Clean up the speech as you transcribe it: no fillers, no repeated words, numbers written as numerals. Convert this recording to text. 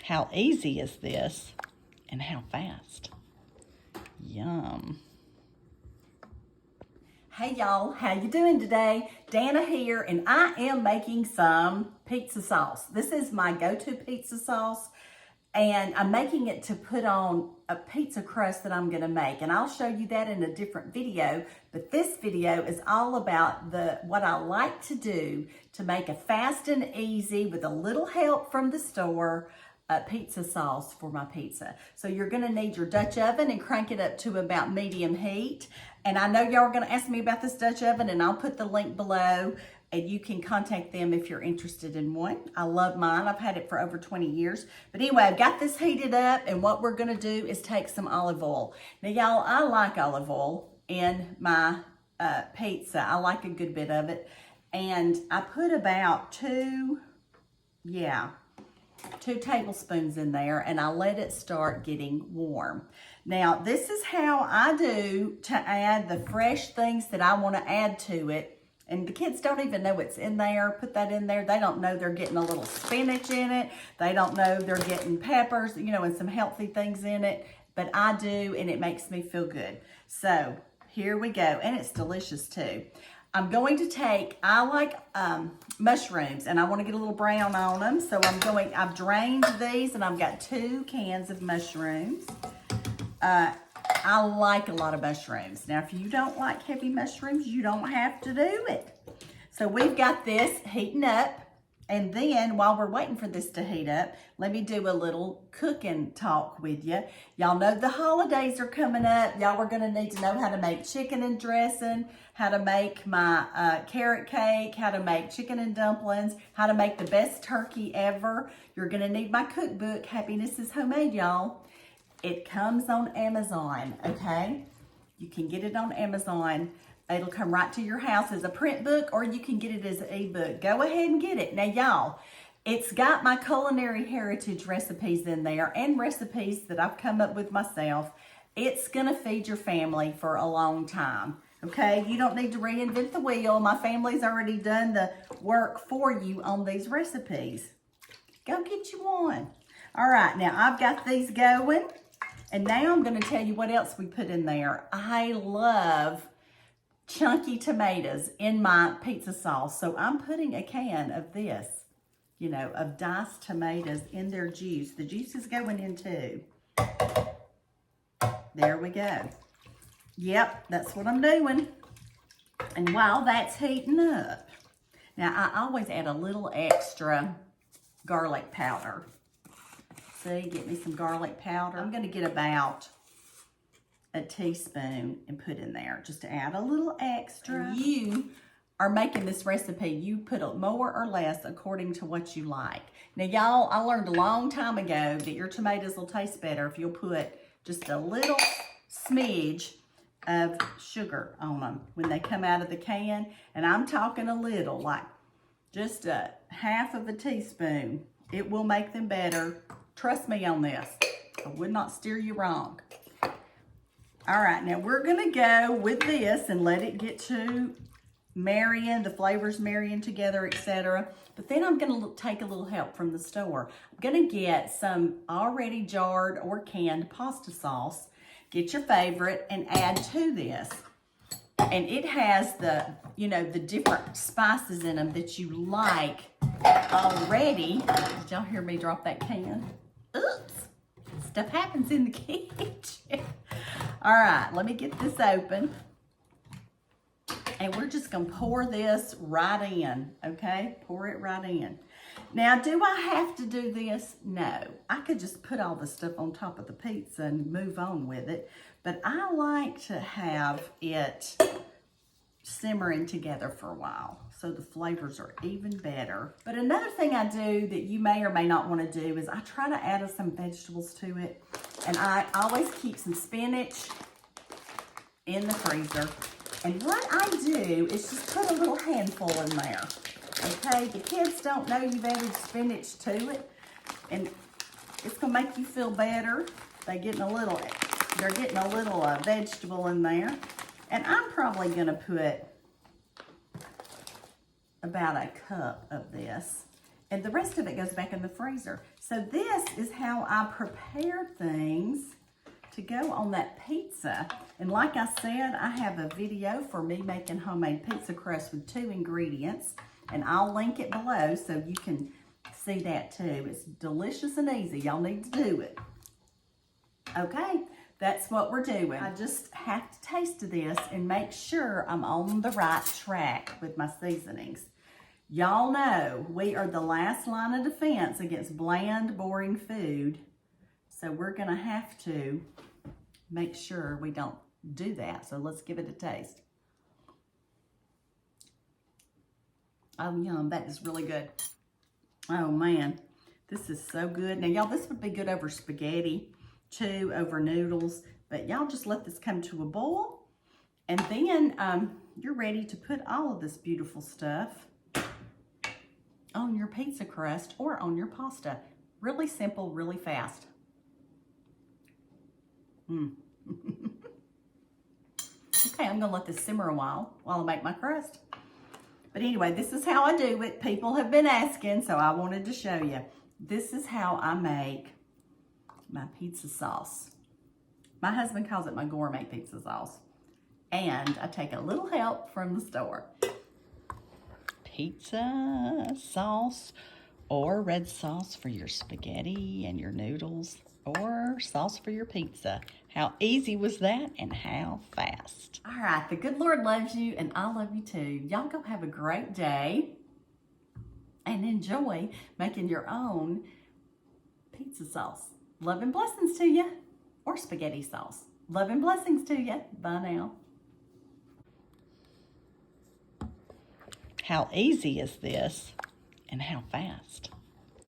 How easy is this? And how fast? Yum. Hey y'all, how you doing today? Danna here, and I am making some pizza sauce. This is my go-to pizza sauce, and I'm making it to put on a pizza crust that I'm gonna make, and I'll show you that in a different video, but this video is all about what I like to do to make a fast and easy, with a little help from the store, pizza sauce for my pizza. So you're gonna need your Dutch oven and crank it up to about medium heat. And I know y'all are gonna ask me about this Dutch oven, and I'll put the link below, and you can contact them if you're interested in one. I love mine. I've had it for over 20 years. But anyway, I've got this heated up, and what we're gonna do is take some olive oil. Now y'all, I like olive oil in my pizza. I like a good bit of it. And I put about 2 tablespoons in there, and I let it start getting warm. Now, this is how I do to add the fresh things that I want to add to it. And the kids don't even know it's in there. Put that in there. They don't know they're getting a little spinach in it. They don't know they're getting peppers, and some healthy things in it. But I do, and it makes me feel good. So here we go. And it's delicious too. I'm going to take, I like mushrooms, and I want to get a little brown on them. So I've drained these, and I've got 2 cans of mushrooms. I like a lot of mushrooms. Now, if you don't like heavy mushrooms, you don't have to do it. So we've got this heating up. And then while we're waiting for this to heat up, let me do a little cooking talk with you. Y'all know the holidays are coming up. Y'all are gonna need to know how to make chicken and dressing, how to make my carrot cake, how to make chicken and dumplings, how to make the best turkey ever. You're gonna need my cookbook, Happiness is Homemade, y'all. It comes on Amazon, okay? You can get it on Amazon. It'll come right to your house as a print book, or you can get it as an ebook. Go ahead and get it. Now, y'all, it's got my culinary heritage recipes in there, and recipes that I've come up with myself. It's gonna feed your family for a long time, okay? You don't need to reinvent the wheel. My family's already done the work for you on these recipes. Go get you one. All right, now I've got these going, and now I'm gonna tell you what else we put in there. I love chunky tomatoes in my pizza sauce. So I'm putting a can of this, of diced tomatoes in their juice. The juice is going in too. There we go. Yep, that's what I'm doing. And while that's heating up, now I always add a little extra garlic powder. See, get me some garlic powder. I'm gonna get about a teaspoon and put in there, just to add a little extra. You are making this recipe, you put more or less according to what you like. Now y'all, I learned a long time ago that your tomatoes will taste better if you'll put just a little smidge of sugar on them when they come out of the can. And I'm talking a little, like just a half of a teaspoon. It will make them better. Trust me on this. I would not steer you wrong. All right, now we're gonna go with this and let it get to marrying, the flavors marrying together, etc. But then I'm gonna take a little help from the store. I'm gonna get some already jarred or canned pasta sauce. Get your favorite and add to this. And it has the different spices in them that you like already. Did y'all hear me drop that can? Oops, stuff happens in the kitchen. All right, let me get this open. And we're just gonna pour this right in, okay? Pour it right in. Now, do I have to do this? No. I could just put all the stuff on top of the pizza and move on with it. But I like to have it simmering together for a while, so the flavors are even better. But another thing I do that you may or may not want to do is I try to add some vegetables to it. And I always keep some spinach in the freezer. And what I do is just put a little handful in there. Okay, the kids don't know you've added spinach to it, and it's gonna make you feel better. They're getting a little vegetable in there. And I'm probably gonna put about a cup of this. and the rest of it goes back in the freezer. So this is how I prepare things to go on that pizza. And like I said, I have a video for me making homemade pizza crust with 2 ingredients, and I'll link it below so you can see that too. It's delicious and easy. Y'all need to do it. Okay, that's what we're doing. I just have to taste this and make sure I'm on the right track with my seasonings. Y'all know we are the last line of defense against bland, boring food. So we're gonna have to make sure we don't do that. So let's give it a taste. Oh, yum, that is really good. Oh man, this is so good. Now y'all, this would be good over spaghetti too, over noodles, but y'all just let this come to a boil, and then you're ready to put all of this beautiful stuff on your pizza crust or on your pasta. Really simple, really fast. Okay, I'm gonna let this simmer a while I make my crust. But anyway, this is how I do it. People have been asking, so I wanted to show you. This is how I make my pizza sauce. My husband calls it my gourmet pizza sauce. And I take a little help from the store. Pizza sauce or red sauce for your spaghetti and your noodles, or sauce for your pizza. How easy was that, and how fast? All right, the good Lord loves you, and I love you too. Y'all go have a great day and enjoy making your own pizza sauce. Love and blessings to you, or spaghetti sauce. Love and blessings to you. Bye now. How easy is this, and how fast?